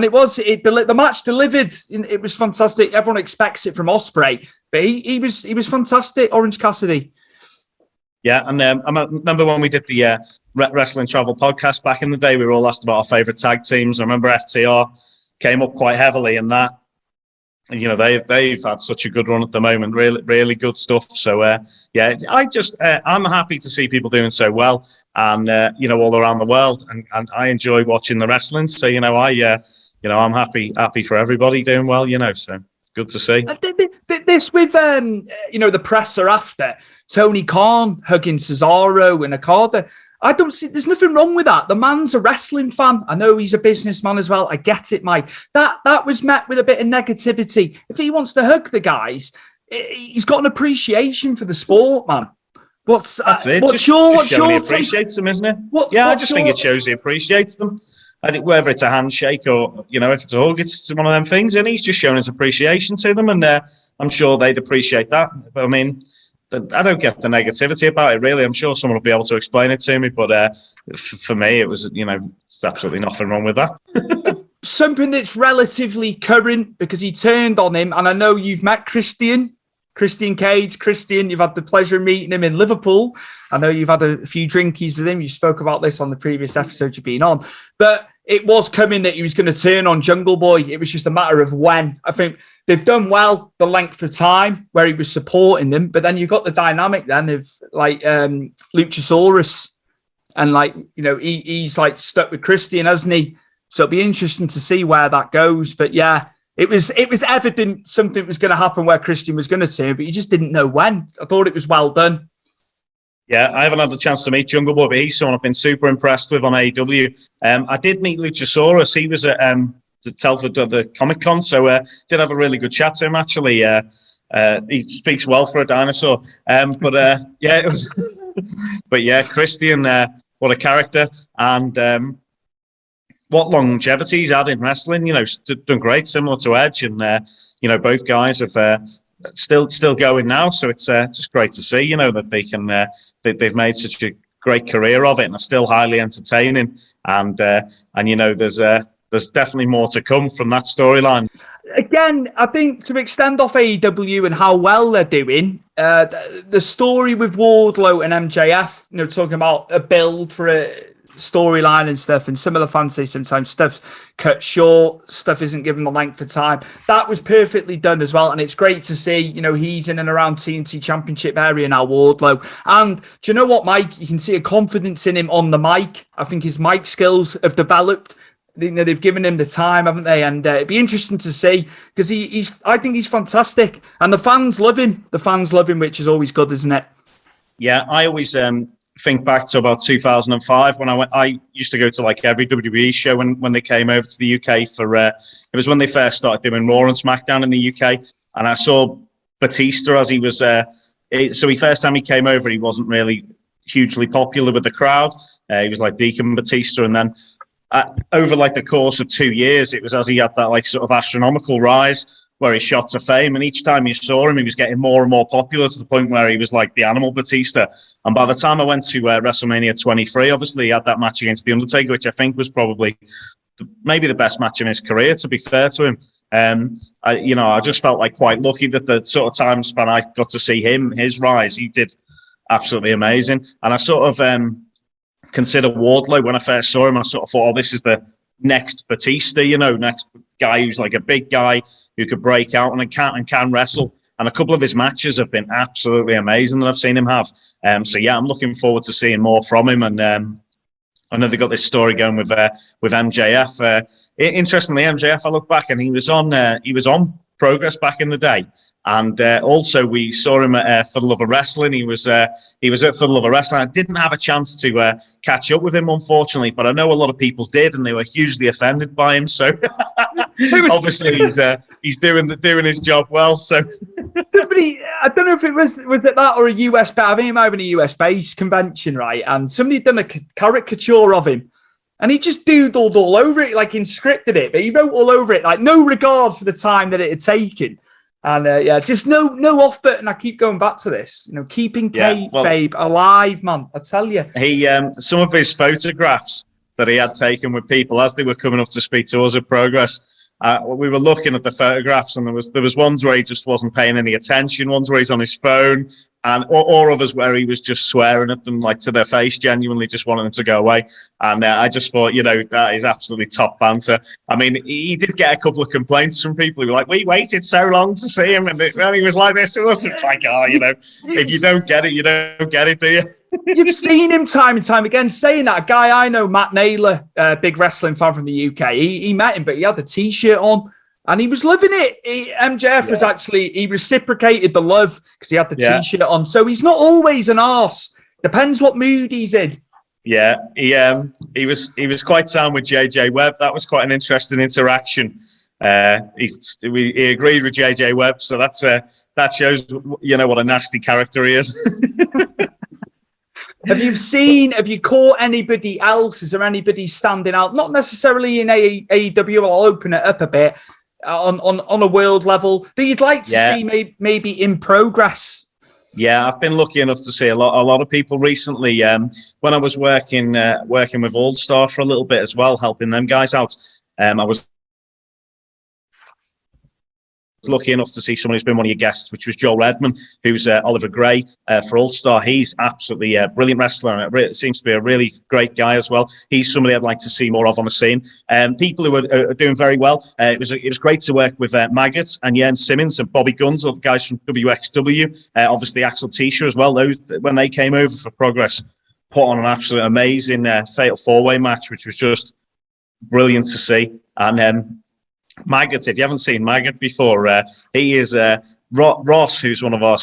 the match delivered. It was fantastic. Everyone expects it from Ospreay, but he was fantastic. Orange Cassidy. Yeah, and I remember when we did the Wrestling Travel podcast back in the day, we were all asked about our favourite tag teams. I remember FTR came up quite heavily in that. And, they've had such a good run at the moment, really, really good stuff. So, I'm happy to see people doing so well and, all around the world. And I enjoy watching the wrestling. So, I'm happy for everybody doing well, so good to see. This with, the presser after, Tony Khan hugging Cesaro and Okada. I don't see, there's nothing wrong with that. The man's a wrestling fan. I know he's a businessman as well. I get it, Mike. That was met with a bit of negativity. If he wants to hug the guys, he's got an appreciation for the sport, man. That's it. What's your he appreciates them, isn't it? I just think it shows he appreciates them. I think whether it's a handshake or, if it's a hug, it's one of them things. And he's just showing his appreciation to them. And I'm sure they'd appreciate that. But I mean, I don't get the negativity about it, really. I'm sure someone will be able to explain it to me. But for me, it was, there's absolutely nothing wrong with that. Something that's relatively current, because he turned on him. And I know you've met Christian Cage. Christian, you've had the pleasure of meeting him in Liverpool. I know you've had a few drinkies with him. You spoke about this on the previous episode you've been on. But it was coming that he was going to turn on Jungle Boy. It was just a matter of when. I think they've done well the length of time where he was supporting them. But then you've got the dynamic then of Luchasaurus. And he's stuck with Christian, hasn't he? So it'll be interesting to see where that goes. But yeah, it was evident something was going to happen where Christian was going to turn, but you just didn't know when. I thought it was well done. Yeah, I haven't had the chance to meet Jungle Boy, but he's someone I've been super impressed with on AEW. I did meet Luchasaurus. He was at the Telford the Comic Con, so did have a really good chat to him, actually. He speaks well for a dinosaur. It was. But yeah, Christian, what a character. And what longevity he's had in wrestling, done great, similar to Edge. And, both guys have still going now. So it's just great to see, that they can, they've made such a great career of it and are still highly entertaining. And there's definitely more to come from that storyline. Again, I think to extend off AEW and how well they're doing, the story with Wardlow and MJF, talking about a build for a storyline and stuff, and some of the fans say sometimes stuff's cut short, stuff isn't given the length of time. That was perfectly done as well, and it's great to see, he's in and around TNT Championship area now, Wardlow. And do you know what, Mike? You can see a confidence in him on the mic. I think his mic skills have developed. They've given him the time, haven't they? And it'd be interesting to see, because I think he's fantastic, and the fans love him. The fans love him, which is always good, isn't it? Yeah, I always think back to about 2005 when I used to go to every WWE show when they came over to the UK for it was when they first started doing Raw and SmackDown in the UK, and I saw Batista as he was first time he came over, he wasn't really hugely popular with the crowd. He was like Deacon Batista, and then over the course of 2 years, it was as he had that sort of astronomical rise where he shot to fame, and each time you saw him, he was getting more and more popular to the point where he was like the Animal Batista. And by the time I went to WrestleMania 23, obviously he had that match against The Undertaker, which I think was probably maybe the best match in his career, to be fair to him. I just felt quite lucky that the sort of time span I got to see his rise, he did absolutely amazing. And I sort of consider Wardlow, when I first saw him, I sort of thought, this is the next Batista, next guy who's a big guy who could break out and can wrestle. And a couple of his matches have been absolutely amazing that I've seen him have. So yeah, I'm looking forward to seeing more from him. And I know they got this story going with MJF. Interestingly, MJF, I look back and he was on Progress back in the day, and also we saw him at For the Love of Wrestling. He was at For the Love of Wrestling. I didn't have a chance to catch up with him, unfortunately, but I know a lot of people did, and they were hugely offended by him. So obviously he's doing his job well. So somebody, I don't know if it was it that or a US, but I think it might have been a US based convention, right? And somebody had done a caricature of him. And he just doodled all over it, like inscripted it, but he wrote all over it, like no regard for the time that it had taken. And just no off button. I keep going back to this, keeping kayfabe alive, man. I tell you. He some of his photographs that he had taken with people as they were coming up to speak to us at Progress. We were looking at the photographs, and there was ones where he just wasn't paying any attention, ones where he's on his phone, or others where he was just swearing at them, like to their face, genuinely just wanting them to go away. And I just thought, that is absolutely top banter. I mean, he did get a couple of complaints from people who were like, "We waited so long to see him," and he was like this to us. It's like, if you don't get it, you don't get it, do you? You've seen him time and time again saying that. A guy I know, Matt Naylor, big wrestling fan from the UK, he met him, but he had the T-shirt on and he was loving it. MJF was actually, he reciprocated the love because he had the T-shirt on. So he's not always an arse. Depends what mood he's in. Yeah, he was quite sound with JJ Webb. That was quite an interesting interaction. He agreed with JJ Webb, so that shows what a nasty character he is. Have you caught anybody else? Is there anybody standing out? Not necessarily in AEW, I'll open it up a bit, on a world level, that you'd like to see maybe in Progress? Yeah, I've been lucky enough to see a lot of people recently. When I was working with All Star for a little bit as well, helping them guys out, I was lucky enough to see someone who's been one of your guests, which was Joel Redman, who's Oliver Gray for All Star. He's absolutely a brilliant wrestler, and it seems to be a really great guy as well. He's somebody I'd like to see more of on the scene. People who are doing very well. It was great to work with Maggot and Jens Simmons and Bobby Guns, all the guys from WXW. Obviously Axel Tisha as well. Those, when they came over for Progress, put on an absolute amazing fatal four-way match, which was just brilliant to see. And Maggot, if you haven't seen Maggot before, he is Ross, who's one of our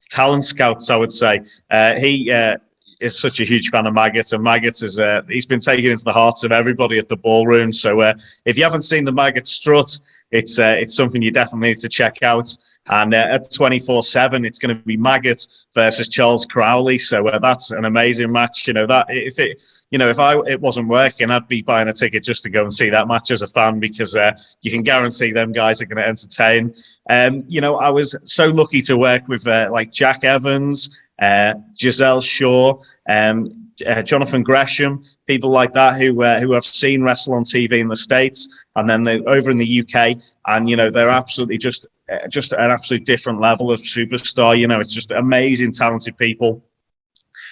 talent scouts, I would say. He is such a huge fan of Maggot, and Maggot is he's been taken into the hearts of everybody at the ballroom. So if you haven't seen the Maggot strut, it's something you definitely need to check out. And at 24/7, it's going to be Maggot versus Charles Crowley. So that's an amazing match. If it wasn't working, I'd be buying a ticket just to go and see that match as a fan, because you can guarantee them guys are going to entertain. I was so lucky to work with like Jack Evans, Giselle Shaw, Jonathan Gresham, people like that who have seen wrestle on TV in the States, and then they're over in the UK, and they're absolutely just an absolute different level of superstar. It's just amazing, talented people.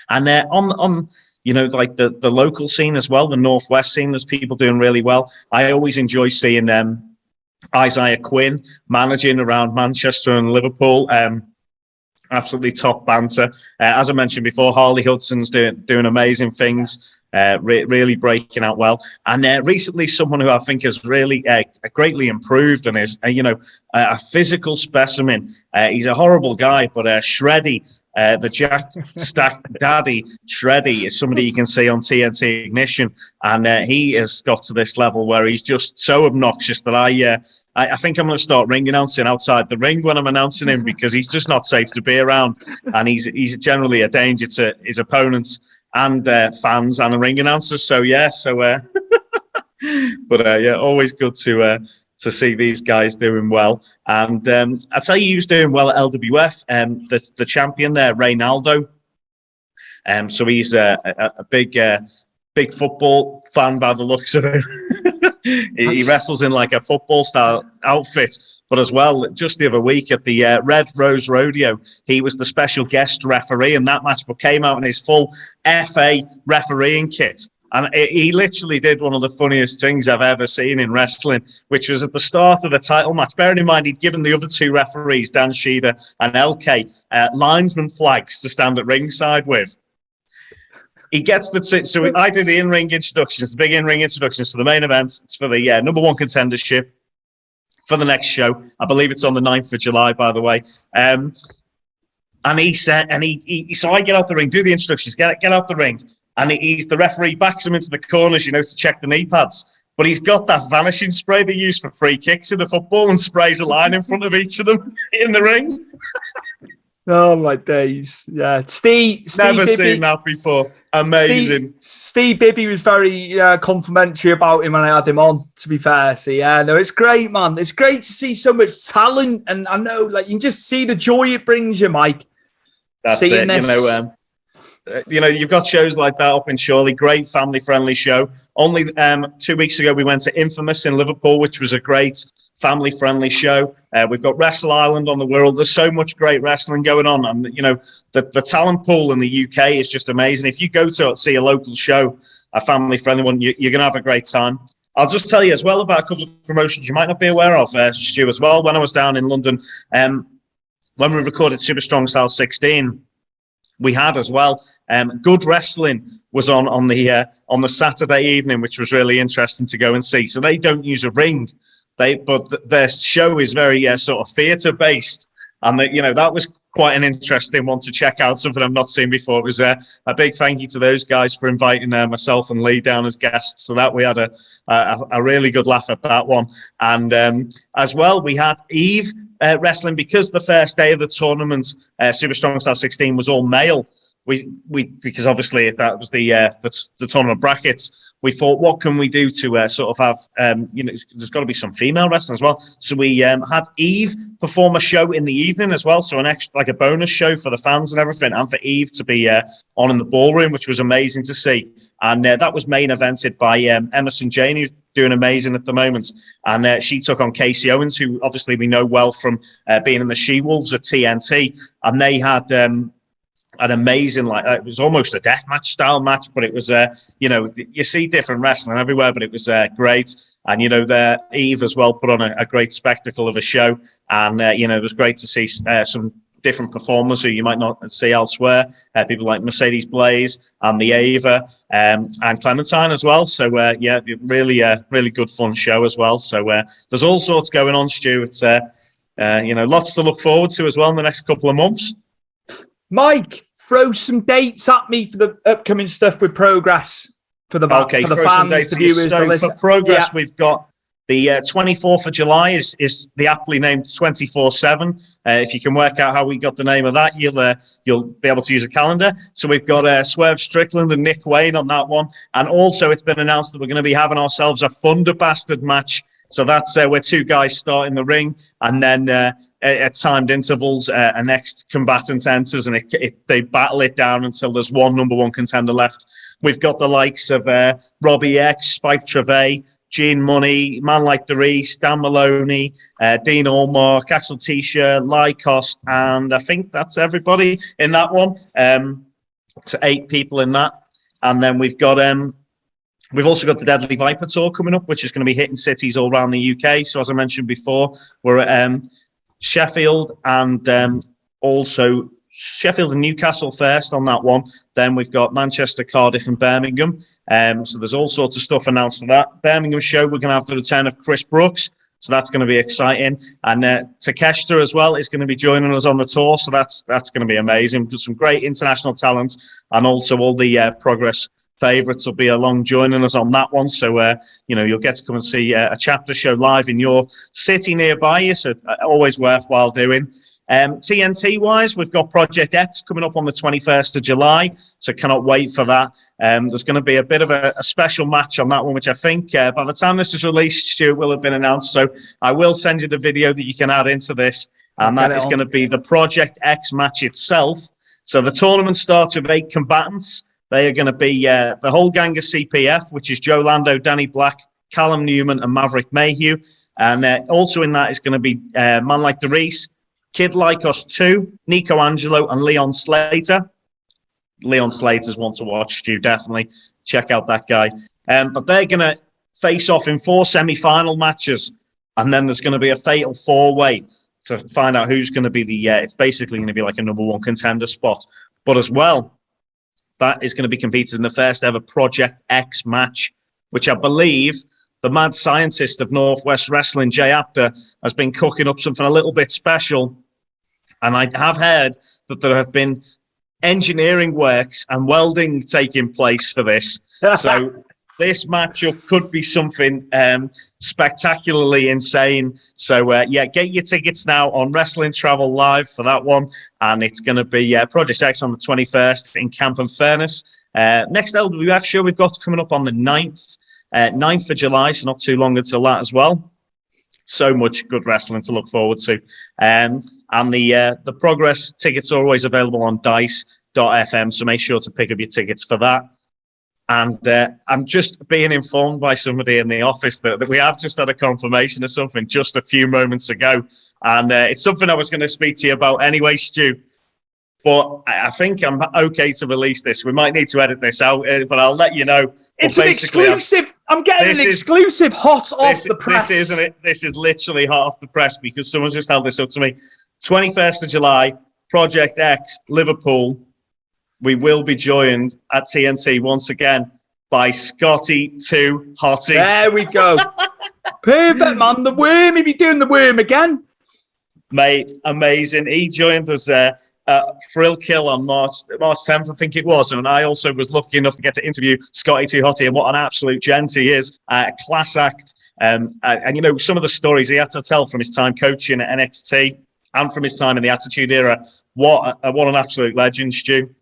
And on like the local scene as well, the Northwest scene, there's people doing really well. I always enjoy seeing Isaiah Quinn managing around Manchester and Liverpool. Absolutely top banter. As I mentioned before, Harley Hudson's doing amazing things, really breaking out well. And recently, someone who I think has really greatly improved and is a physical specimen. He's a horrible guy, but Shreddy, the Jack Stack Daddy Shreddy, is somebody you can see on TNT Ignition, and he has got to this level where he's just so obnoxious that I think I'm going to start ring announcing outside the ring when I'm announcing him, because he's just not safe to be around, and he's generally a danger to his opponents and fans and the ring announcers. So but always good to see these guys doing well. And I'd say he was doing well at LWF. The champion there, Reynaldo. So he's a big football fan by the looks of it. He wrestles in like a football style outfit, but as well, just the other week at the Red Rose Rodeo, he was the special guest referee in that match, but came out in his full FA refereeing kit. And he literally did one of the funniest things I've ever seen in wrestling, which was at the start of the title match. Bearing in mind, he'd given the other two referees, Dan Sheeder and LK, linesman flags to stand at ringside with. he gets so I do the in-ring introductions, the big in-ring introductions for the main event. It's for the number one contendership for the next show. I believe it's on the 9th of July, by the way. And he said, so I get out the ring, do the introductions, get out the ring, and the referee backs him into the corners, to check the knee pads. But he's got that vanishing spray they use for free kicks in the football and sprays a line in front of each of them in the ring. Oh my days! Yeah, Steve Never Bibby, seen that before. Amazing. Steve Bibby was very complimentary about him when I had him on. To be fair, so yeah, no, it's great, man. It's great to see so much talent, and I know, like, you can just see the joy it brings you, Mike. That's seeing it. This. You've got shows like that up in Chorley. Great family-friendly show. Only 2 weeks ago, we went to Infamous in Liverpool, which was a great family-friendly show. We've got Wrestle Island on the World. There's so much great wrestling going on. And, the talent pool in the UK is just amazing. If you go to see a local show, a family-friendly one, you're going to have a great time. I'll just tell you as well about a couple of promotions you might not be aware of, Stu, as well. When I was down in London, when we recorded Super Strong Style 16, we had as well Good Wrestling was on the Saturday evening, which was really interesting to go and see. So they don't use a ring, but their show is very sort of theatre based, and that was quite an interesting one to check out. Something I've not seen before. It was a big thank you to those guys for inviting myself and Lee down as guests. So that we had a really good laugh at that one, and as well we had Eve. Wrestling, because the first day of the tournament, Super Strong Style 16 was all male. We because obviously that was the tournament brackets. We thought, what can we do to sort of have there's got to be some female wrestling as well. So we had Eve perform a show in the evening as well. So an extra, like a bonus show for the fans and everything, and for Eve to be on in the ballroom, which was amazing to see. And that was main evented by Emerson Jane, who's doing amazing at the moment. And she took on Casey Owens, who obviously we know well from being in the She-Wolves at TNT. And they had an amazing, it was almost a deathmatch style match, but it was, you see different wrestling everywhere, but it was great. And, Eve as well put on a great spectacle of a show. And, it was great to see some different performers who you might not see elsewhere. People like Mercedes Blaze and the Ava and Clementine as well. So, really good fun show as well. So there's all sorts going on, Stu. It's, lots to look forward to as well in the next couple of months. Mike, throw some dates at me for the upcoming stuff with Progress for the fans, the viewers, the listeners. For Progress, we've got the 24th of July is the aptly named 24/7. If you can work out how we got the name of that, you'll be able to use a calendar. So we've got Swerve Strickland and Nick Wayne on that one, and also it's been announced that we're going to be having ourselves a Thunder Bastard match. So that's where two guys start in the ring, and then at timed intervals, a next combatant enters, and they battle it down until there's one number one contender left. We've got the likes of Robbie X, Spike Trevay, Gene Money, Man Like the Reese, Dan Maloney, Dean Allmark, Axel Tisha, Lycos, and I think that's everybody in that one. So 8 people in that. And then we've also got the Deadly Viper Tour coming up, which is going to be hitting cities all around the UK. So as I mentioned before, we're at Sheffield and also Sheffield and Newcastle first on that one. Then we've got Manchester, Cardiff and Birmingham. So there's all sorts of stuff announced for that. Birmingham show, we're going to have the return of Chris Brooks. So that's going to be exciting. And Takeshita as well is going to be joining us on the tour. So that's going to be amazing. There's some great international talent, and also all the Progress favourites will be along joining us on that one. So, you'll get to come and see a chapter show live in your city nearby you. So always worthwhile doing. TNT wise, we've got Project X coming up on the 21st of July, so cannot wait for that. There's going to be a bit of a special match on that one, which I think by the time this is released, Stuart, will have been announced. So I will send you the video that you can add into this, and that is going to be the Project X match itself. So the tournament starts with 8 combatants. They are going to be the whole gang of CPF, which is Joe Lando, Danny Black, Callum Newman, and Maverick Mayhew. And also in that is going to be Man Like the Reese, Kid Lycos 2, Nico Angelo, and Leon Slater. Leon Slater's one to watch, Stu, definitely. Check out that guy. But they're going to face off in 4 semi-final matches, and then there's going to be a fatal 4-way to find out who's going to be it's basically going to be like a number one contender spot. But as well, that is going to be competed in the first ever Project X match, which I believe the mad scientist of Northwest Wrestling, Jay Apter, has been cooking up something a little bit special. And I have heard that there have been engineering works and welding taking place for this. So this matchup could be something spectacularly insane. So, get your tickets now on Wrestling Travel Live for that one. And it's going to be Project X on the 21st in Camp and Furnace. Next LWF show we've got coming up on the 9th of July, so not too long until that as well. So much good wrestling to look forward to. And the Progress tickets are always available on dice.fm, so make sure to pick up your tickets for that. And I'm just being informed by somebody in the office that we have just had a confirmation of something just a few moments ago. And it's something I was going to speak to you about anyway, Stu. But I think I'm okay to release this. We might need to edit this out, but I'll let you know. It's an exclusive. I'm getting an exclusive hot off the press. This isn't it. This is literally hot off the press because someone's just held this up to me. 21st of July, Project X, Liverpool. We will be joined at TNT once again by Scotty 2 Hottie. There we go. Perfect, man. The worm. He'll be doing the worm again. Mate, amazing. He joined us Thrill Kill on March 10th, I think it was. And I also was lucky enough to get to interview Scotty 2 Hottie, and what an absolute gent he is. Class act. And, you know, some of the stories he had to tell from his time coaching at NXT and from his time in the Attitude Era. What an absolute legend, Stu.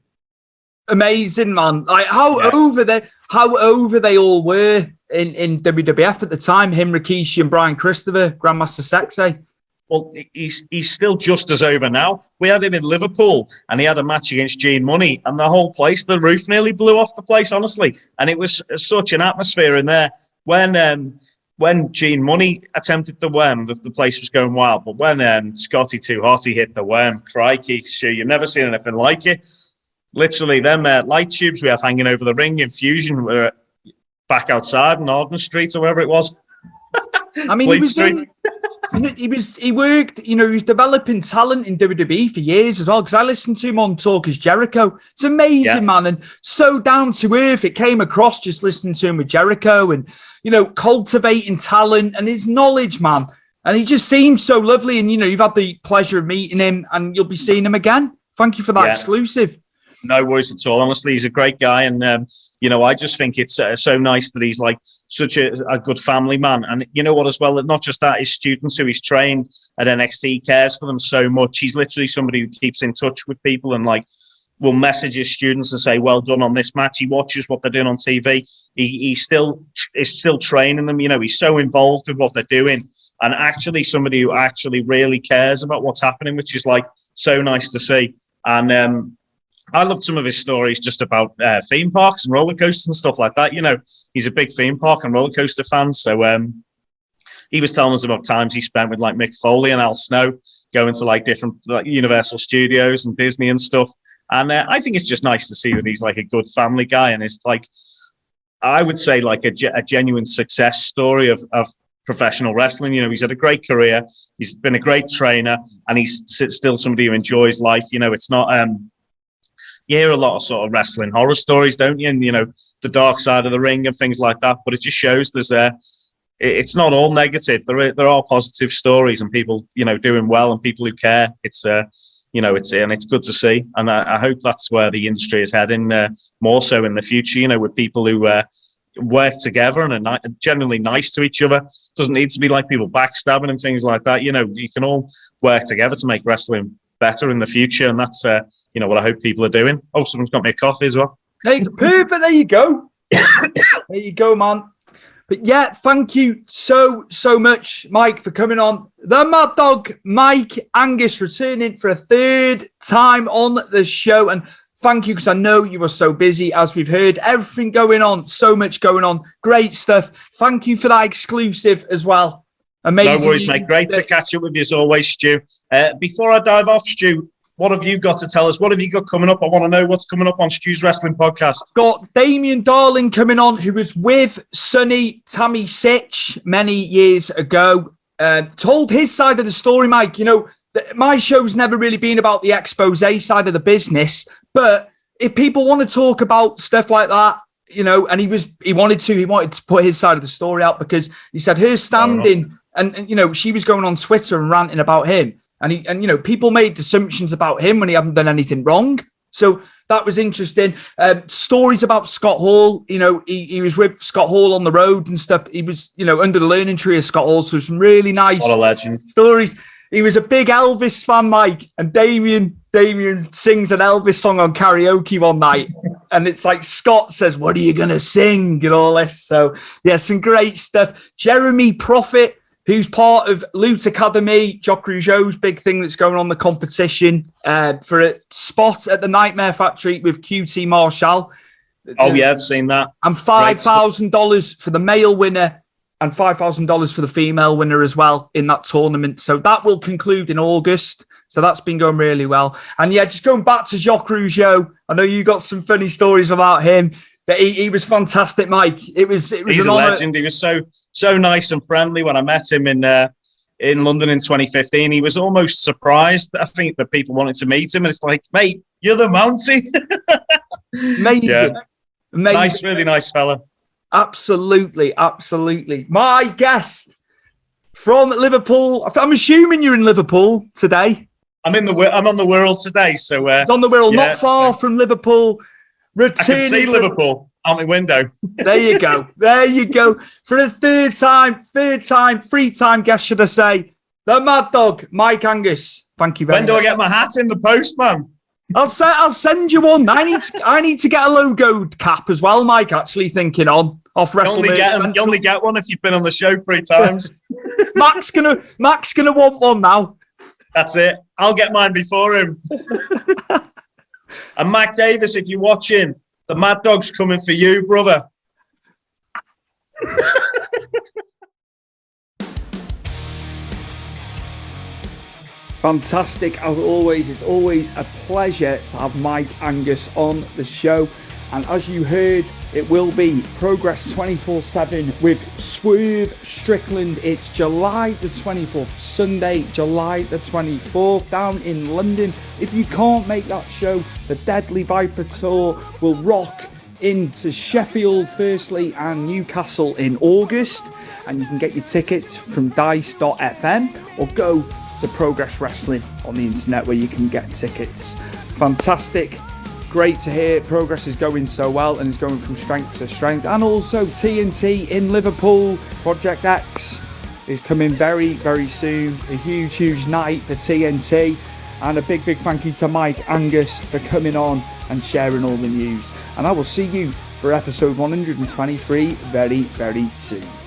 Amazing, man. Like how over they all were in WWF at the time. Him, Rikishi, and Brian Christopher, Grandmaster Sexay. Well, he's still just as over now. We had him in Liverpool, and he had a match against Gene Money, and the whole place, the roof nearly blew off the place, honestly. And it was such an atmosphere in there. When Gene Money attempted the worm, the place was going wild. But when Scotty 2 Hottie hit the worm, crikey, sure, you've never seen anything like it. Literally, them light tubes we have hanging over the ring in Fusion were back outside in Arden Street or wherever it was. I mean, he worked, you know, he was developing talent in WWE for years as well, because I listened to him on Talk is Jericho. It's amazing, man, and so down to earth. It came across just listening to him with Jericho and, you know, cultivating talent and his knowledge, man. And he just seems so lovely. And, you know, you've had the pleasure of meeting him and you'll be seeing him again. Thank you for that exclusive. No worries at all. Honestly, he's a great guy. And, you know, I just think it's so nice that he's like such a good family man. And you know what, as well, not just that, his students who he's trained at NXT cares for them so much. He's literally somebody who keeps in touch with people and like will message his students and say, well done on this match. He watches what they're doing on TV. He still is still training them. You know, he's so involved with what they're doing. And actually somebody who actually really cares about what's happening, which is like so nice to see. And, I loved some of his stories just about theme parks and roller coasters and stuff like that. You know, he's a big theme park and roller coaster fan. So he was telling us about times he spent with like Mick Foley and Al Snow going to like different like Universal Studios and Disney and stuff. And I think it's just nice to see that he's like a good family guy. And it's like, I would say like a genuine success story of professional wrestling. You know, he's had a great career. He's been a great trainer and he's still somebody who enjoys life. You know, it's not... You hear a lot of sort of wrestling horror stories, don't you? And, you know, the dark side of the ring and things like that. But it just shows it's not all negative. There are positive stories and people, you know, doing well and people who care. It's, you know, it's good to see. And I hope that's where the industry is heading more so in the future, you know, with people who work together and are generally nice to each other. It doesn't need to be like people backstabbing and things like that. You know, you can all work together to make wrestling better in the future. And that's, you know, what I hope people are doing. Oh, someone's got me a coffee as well. Hey, perfect. There you go. There you go, man. But yeah, thank you so much, Mike, for coming on. The Mad Dog, Mike Angus, returning for a third time on the show. And thank you, because I know you were so busy, as we've heard. Everything going on, so much going on. Great stuff. Thank you for that exclusive as well. Amazing. No worries, mate. Great to catch up with you as always, Stu. Before I dive off, Stu, what have you got to tell us? What have you got coming up? I want to know what's coming up on Stu's Wrestling Podcast. Got Damien Darling coming on, who was with Sonny Tammy Sitch many years ago. Told his side of the story, Mike. You know, my show's never really been about the expose side of the business, but if people want to talk about stuff like that, you know, and he wanted to put his side of the story out, because he said her standing and you know, she was going on Twitter and ranting about him, and you know, people made assumptions about him when he hadn't done anything wrong. So that was interesting. Stories about Scott Hall, you know, he was with Scott Hall on the road and stuff. He was, you know, under the learning tree of Scott Hall. So some really nice what a legend. Stories. He was a big Elvis fan, Mike, and Damien sings an Elvis song on karaoke one night. And it's like Scott says, "What are you going to sing?" and all this. So, yeah, some great stuff. Jeremy Prophet, who's part of Loot Academy, Jock Rougeau's big thing that's going on, the competition for a spot at the Nightmare Factory with QT Marshall. Oh, yeah, I've seen that. And $5,000 for the male winner and $5,000 for the female winner as well in that tournament. So that will conclude in August. So that's been going really well. And yeah, just going back to Jock Rougeau, I know you got some funny stories about him, but he was fantastic, Mike. He's a legend. He was so nice and friendly when I met him in London in 2015. He was almost surprised, I think, that people wanted to meet him. And it's like, mate, you're the Mountie. Amazing. Yeah. Amazing. Nice, really nice fella. Absolutely, absolutely. My guest from Liverpool. I'm assuming you're in Liverpool today. I'm on the Wirral today, so it's on the Wirral, not far from Liverpool. I can see Liverpool out my window. There you go. There you go. For the third time, three-time guest, should I say, the Mad Dog, Mike Angus. Thank you very much. When do I get my hat in the post, man? I'll send you one. I need to get a logoed cap as well, Mike. Actually thinking on off WrestleMania. You only get one if you've been on the show 3 times. Mac's gonna want one now. That's it. I'll get mine before him. And Mac Davis, if you're watching, the Mad Dog's coming for you, brother. Fantastic, as always. It's always a pleasure to have Mike Angus on the show. And as you heard, it will be Progress 24/7 with Swerve Strickland. It's July the 24th, Sunday, July the 24th, down in London. If you can't make that show, the Deadly Viper Tour will rock into Sheffield firstly and Newcastle in August. And you can get your tickets from dice.fm or go to Progress Wrestling on the internet where you can get tickets. Fantastic. Great to hear Progress is going so well and is going from strength to strength. And also TNT in Liverpool, Project X is coming very, very soon. A huge night for TNT. And a big thank you to Mike Angus for coming on and sharing all the news. And I will see you for episode 123 very, very soon.